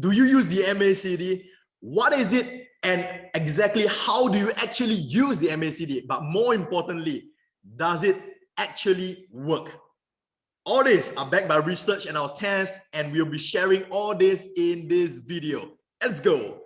Do you use the MACD? What is it? And exactly how do you actually use the MACD? But more importantly, does it actually work? All this are backed by research and our tests, and we'll be sharing all this in this video. Let's go.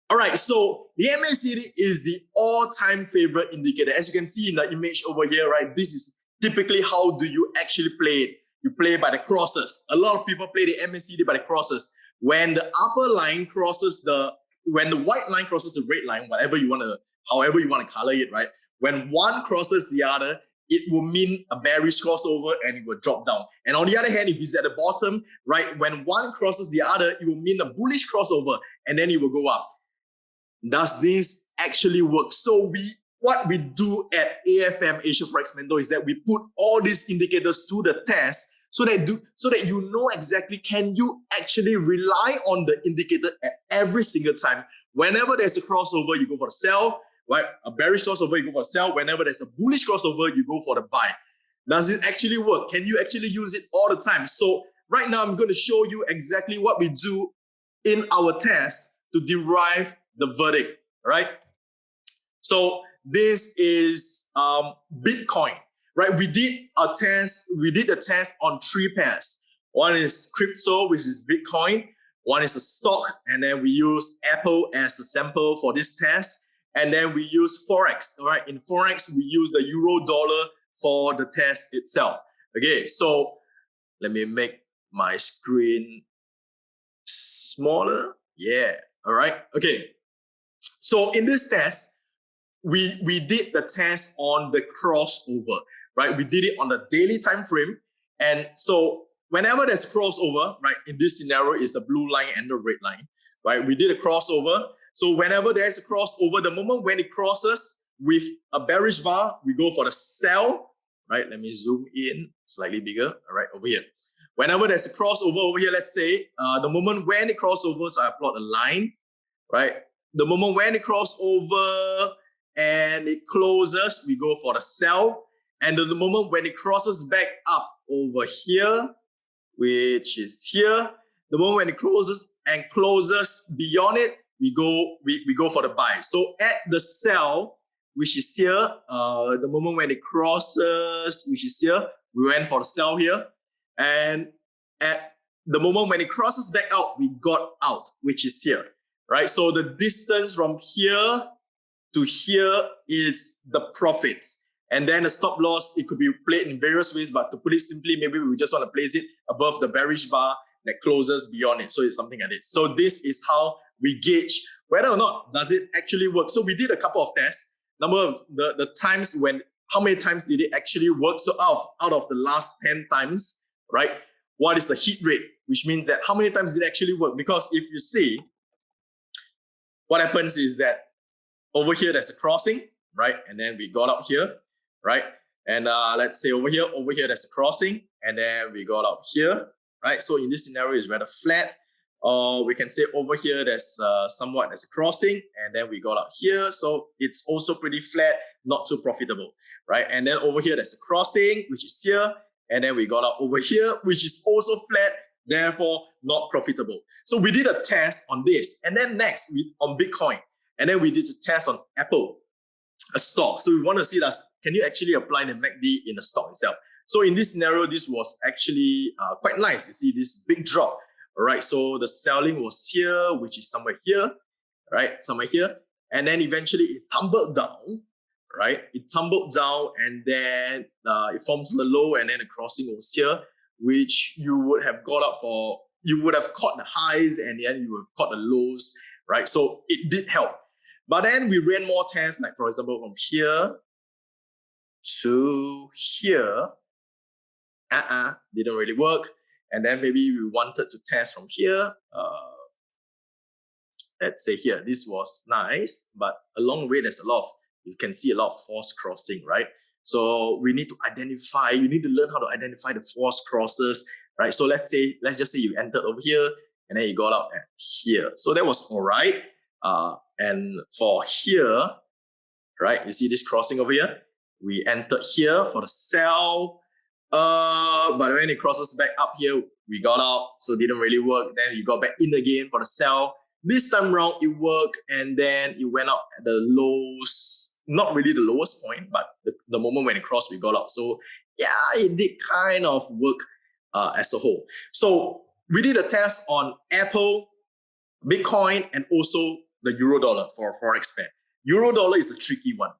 All right, so the MACD is the all-time favorite indicator. As you can see in the image over here, right, this is typically how do you actually play it. You play by the crosses. A lot of people play the MACD by the crosses. When the upper line crosses when the white line crosses the red line, however you want to color it, right? When one crosses the other, it will mean a bearish crossover and it will drop down. And on the other hand, if it's at the bottom, right, when one crosses the other, it will mean a bullish crossover and then it will go up. Does this actually work? So what we do at AFM, Asia Forex Mentor, is that we put all these indicators to the test so that you know exactly, can you actually rely on the indicator at every single time? Whenever there's a crossover, you go for the sell, right? A bearish crossover, you go for the sell. Whenever there's a bullish crossover, you go for the buy. Does it actually work? Can you actually use it all the time? So right now, I'm going to show you exactly what we do in our test to derive the verdict, right? So this is Bitcoin, right? We did a test on 3 pairs. One is crypto, which is Bitcoin. One is a stock, and then we use Apple as the sample for this test. And then we use Forex, all right? In Forex, we use the euro dollar for the test itself. Okay, so let me make my screen smaller. Yeah, all right, okay. So in this test, we did the test on the crossover, right? We did it on the daily time frame. And so whenever there's a crossover, right, in this scenario is the blue line and the red line, right? We did a crossover. So whenever there's a crossover, the moment when it crosses with a bearish bar, we go for the sell, right? Let me zoom in slightly bigger, all right, over here. Whenever there's a crossover over here, let's say, the moment when it crossover, so I plot a line, right? The moment when it crosses over and it closes, we go for the sell. And the moment when it crosses back up over here, which is here, the moment when it closes and closes beyond it, we go for the buy. So at the sell, which is here, the moment when it crosses, which is here, we went for the sell here. And at the moment when it crosses back out, we got out, which is here. Right, so the distance from here to here is the profits. And then the stop loss, it could be played in various ways, but to put it simply, maybe we just want to place it above the bearish bar that closes beyond it. So it's something like this. So this is how we gauge whether or not does it actually work. So we did a couple of tests. Number of the times how many times did it actually work? So out of the last 10 times, right, what is the hit rate? Which means that how many times did it actually work? Because if you see, what happens is that over here, there's a crossing, right? And then we got out here, right? And let's say over here, there's a crossing, and then we got out here, right? So in this scenario, it's rather flat. Or we can say over here, there's a crossing, and then we got out here. So it's also pretty flat, not too profitable, right? And then over here, there's a crossing, which is here. And then we got out over here, which is also flat, therefore not profitable. So we did a test on this. And then next, on Bitcoin. And then we did a test on Apple, a stock. So we want to see that, can you actually apply the MACD in the stock itself? So in this scenario, this was actually quite nice. You see this big drop. All right, so the selling was here, which is somewhere here, right? Somewhere here. And then eventually it tumbled down, right? It tumbled down, and then it forms the low, and then the crossing was here, which you would have got up for, you would have caught the highs, and then you would have caught the lows, right? So it did help. But then we ran more tests, like for example, from here to here, didn't really work. And then maybe we wanted to test from here. Let's say here, this was nice, but along the way, there's a lot of you can see a lot of false crossing, right? So we need to identify, you need to learn how to identify the false crosses, right? So let's just say you entered over here and then you got out at here. So that was all right. And for here, right, you see this crossing over here? We entered here for the sell. But when it crosses back up here, we got out, so it didn't really work. Then you got back in again for the sell. This time around, it worked, and then it went out at the lows, not really the lowest point, but the moment when it crossed, we got out. So yeah, it did kind of work as a whole. So we did a test on Apple, Bitcoin, and also the euro dollar for a Forex pair. Euro dollar is the tricky one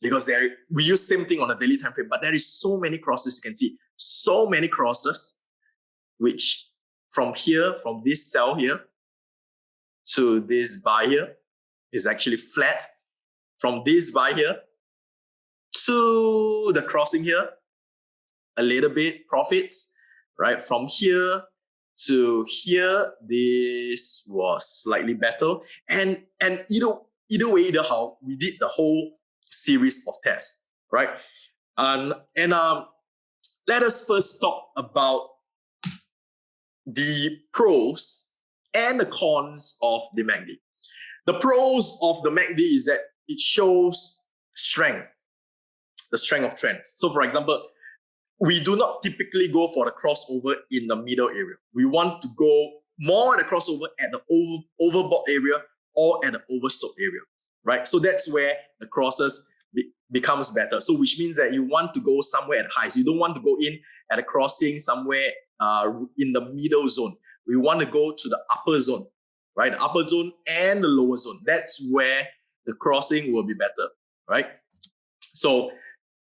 because we use same thing on a daily time frame, but there is so many crosses. You can see so many crosses, which from here, from this sell here to this buy here is actually flat. From this buy here to the crossing here, a little bit profits, right? From here to here, this was slightly better. And either way, either how, we did the whole series of tests, right? Let us first talk about the pros and the cons of the MACD. The pros of the MACD is that it shows strength, the strength of trends. So for example, we do not typically go for the crossover in the middle area. We want to go more at the crossover at the overbought area or at the oversold area, right? So that's where the crosses becomes better. So which means that you want to go somewhere at highs. You don't want to go in at a crossing somewhere in the middle zone. We want to go to the upper zone, right? The upper zone and the lower zone. That's where the crossing will be better, right? So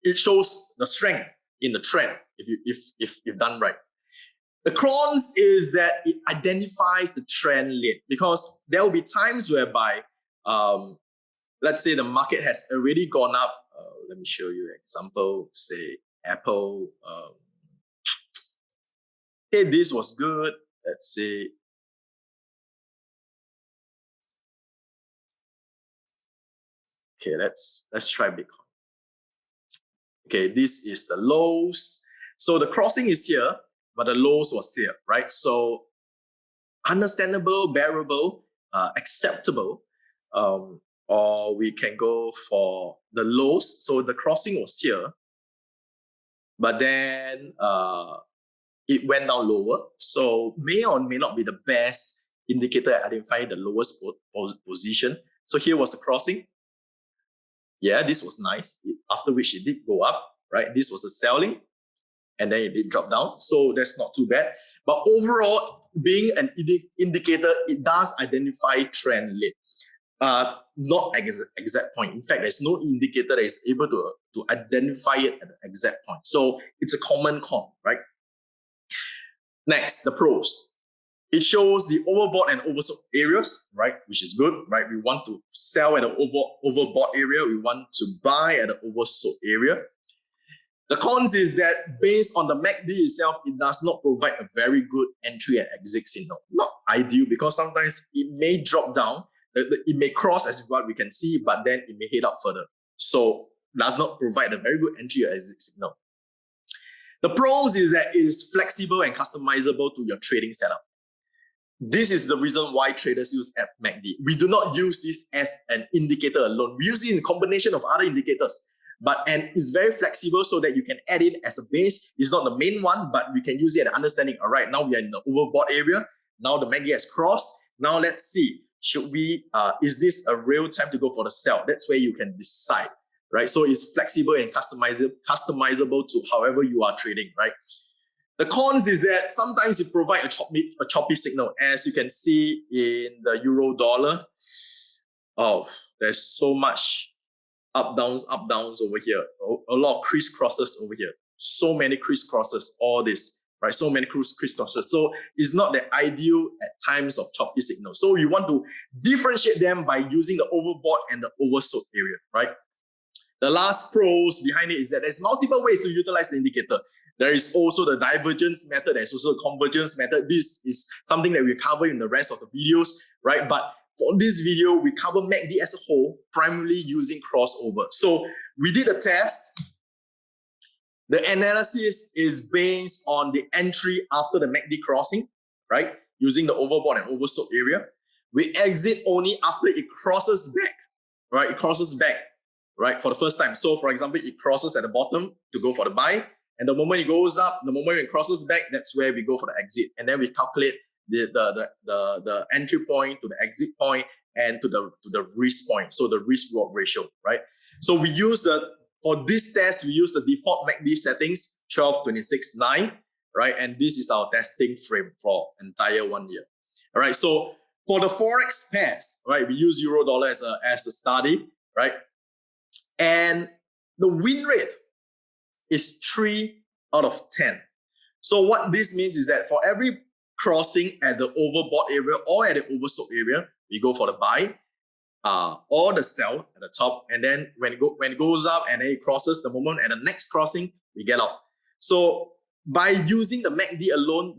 it shows the strength in the trend if done right. The cons is that it identifies the trend late, because there will be times whereby, let's say the market has already gone up. Let me show you an example. Say Apple. Okay, this was good. Let's say. Okay, let's try Bitcoin. Okay, this is the lows. So the crossing is here, but the lows was here, right? So understandable, bearable, acceptable. Or we can go for the lows. So the crossing was here, but then it went down lower. So may or may not be the best indicator at identifying the lowest position. So here was the crossing. Yeah, this was nice. After which it did go up, right? This was a selling, and then it did drop down. So that's not too bad. But overall, being an indicator, it does identify trend late. Not exact point. In fact, there's no indicator that is able to identify it at the exact point. So it's a common con, right? Next, the pros. It shows the overbought and oversold areas, right? Which is good, right? We want to sell at the overbought area. We want to buy at the oversold area. The cons is that based on the MACD itself, it does not provide a very good entry and exit signal. Not ideal, because sometimes it may drop down. It may cross as what we can see, but then it may head up further. So does not provide a very good entry or exit signal. The pros is that it is flexible and customizable to your trading setup. This is the reason why traders use MACD. We do not use this as an indicator alone. We use it in combination of other indicators. And it's very flexible so that you can add it as a base. It's not the main one, but we can use it and understanding. All right, now we are in the overbought area. Now the MACD has crossed. Now let's see, should we, is this a real time to go for the sell? That's where you can decide, right? So it's flexible and customizable to however you are trading, right? The cons is that sometimes it provides a choppy signal, as you can see in the euro dollar. Oh, there's so much up downs over here. A lot of crisscrosses over here. So many crisscrosses, all this, right? So many crisscrosses. So it's not the ideal at times of choppy signal. So you want to differentiate them by using the overbought and the oversold area, right? The last pros behind it is that there's multiple ways to utilize the indicator. There is also the divergence method. There's also the convergence method. This is something that we cover in the rest of the videos, right? But for this video, we cover MACD as a whole, primarily using crossover. So we did a test. The analysis is based on the entry after the MACD crossing, right? Using the overbought and oversold area. We exit only after it crosses back, right? It crosses back, right? For the first time. So for example, it crosses at the bottom to go for the buy. And the moment it goes up, the moment it crosses back, that's where we go for the exit. And then we calculate the entry point to the exit point and to the risk point. So the risk reward ratio, right? So we use for this test, we use the default MACD settings, 12, 26, 9, right? And this is our testing frame for entire 1 year. All right. So for the Forex pairs, right, we use euro dollar as the study, right? And the win rate is 3 out of 10. So what this means is that for every crossing at the overbought area or at the oversold area, we go for the buy or the sell at the top. And then when it goes up and then it crosses the moment at the next crossing, we get out. So by using the MACD alone,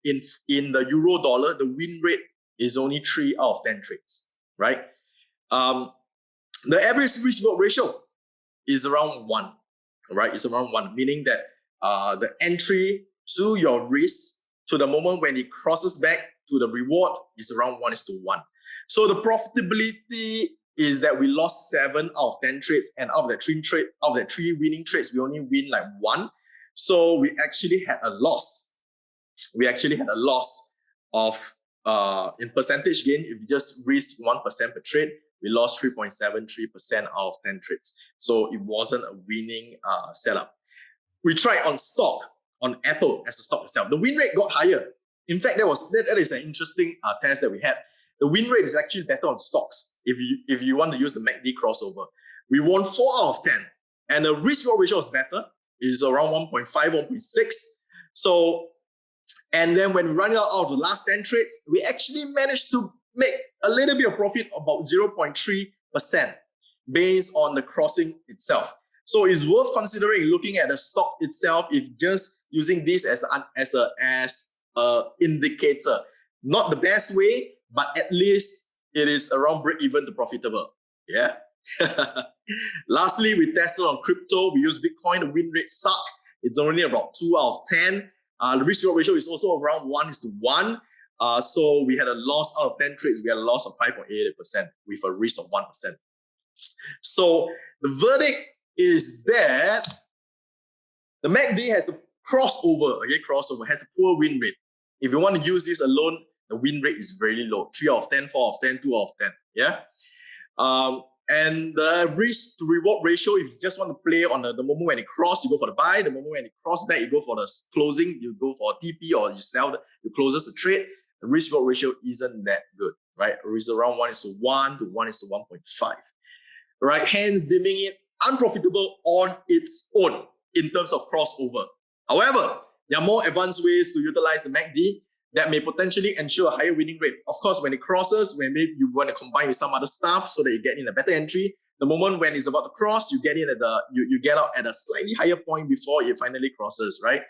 in the euro dollar, the win rate is only 3 out of 10 trades, right? The average risk reward ratio is around 1, right? It's around 1, meaning that the entry to your risk to the moment when it crosses back to the reward is around 1:1. So the profitability is that we lost 7 out of 10 trades, and out of that 3 winning trades, we only win like 1. So we actually had a loss. We actually had a loss of in percentage gain. If you just risk 1% per trade, we lost 3.73% out of 10 trades. So it wasn't a winning setup. We tried on stock, on Apple as a stock itself. The win rate got higher. In fact, that is an interesting test that we had. The win rate is actually better on stocks if you want to use the MACD crossover. We won 4 out of 10, and the risk reward ratio is better. It's around 1.5, 1.6. So, and then when we run out of the last 10 trades, we actually managed to make a little bit of profit, about 0.3% based on the crossing itself. So it's worth considering looking at the stock itself if just using this as a indicator. Not the best way, but at least it is around break even to profitable. Yeah. Lastly, we tested on crypto. We use Bitcoin. The win rate suck. It's only about 2 out of 10. The risk reward ratio is also around 1:1. So we had a loss out of 10 trades. We had a loss of 5.88% with a risk of 1%. So the verdict is that the MACD has a crossover. Okay, crossover has a poor win rate. If you want to use this alone, the win rate is very low. 3 out of 10, 4 out of 10, 2 out of 10. Yeah. And the risk to reward ratio, if you just want to play on the moment when it crosses, you go for the buy. The moment when it crosses back, you go for the closing, you go for a TP, or you sell, you closes the trade. The risk reward ratio isn't that good, right? It's around 1:1 to 1:1.5, right? Hence, deeming it unprofitable on its own in terms of crossover. However, there are more advanced ways to utilize the MACD that may potentially ensure a higher winning rate. Of course, when it crosses, when maybe you want to combine with some other stuff so that you get in a better entry. The moment when it's about to cross, you get in you get out at a slightly higher point before it finally crosses, right?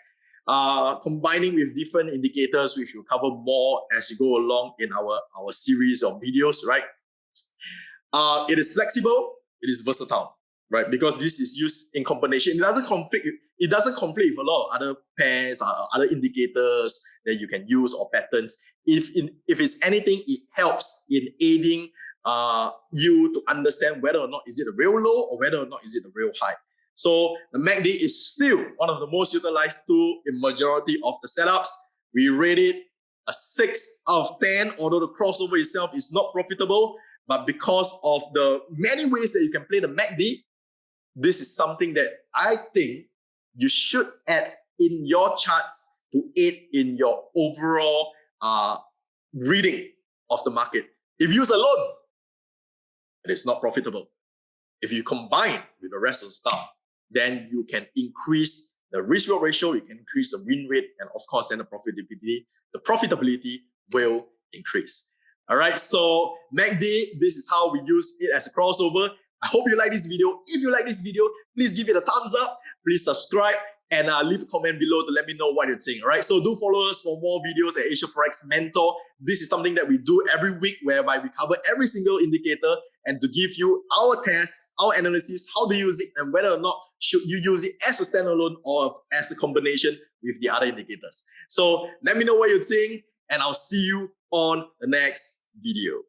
Combining with different indicators, which we'll cover more as you go along in our series of videos, right? It is flexible, it is versatile, right? Because this is used in combination. It doesn't conflict with a lot of other pairs, other indicators that you can use or patterns. If it's anything, it helps in aiding you to understand whether or not is it a real low or whether or not is it a real high. So the MACD is still one of the most utilized tool in majority of the setups. We rate it a 6 out of 10, although the crossover itself is not profitable, but because of the many ways that you can play the MACD, this is something that I think you should add in your charts to aid in your overall reading of the market. If used alone, it is not profitable. If you combine with the rest of the stuff, then you can increase the risk reward ratio, you can increase the win rate, and of course, then the profitability will increase. All right, so MACD, this is how we use it as a crossover. I hope you like this video. If you like this video, please give it a thumbs up. Please subscribe and leave a comment below to let me know what you think. All right. So do follow us for more videos at Asia Forex Mentor. This is something that we do every week, whereby we cover every single indicator and to give you our test, our analysis, how to use it, and whether or not should you use it as a standalone or as a combination with the other indicators. So let me know what you think, and I'll see you on the next video.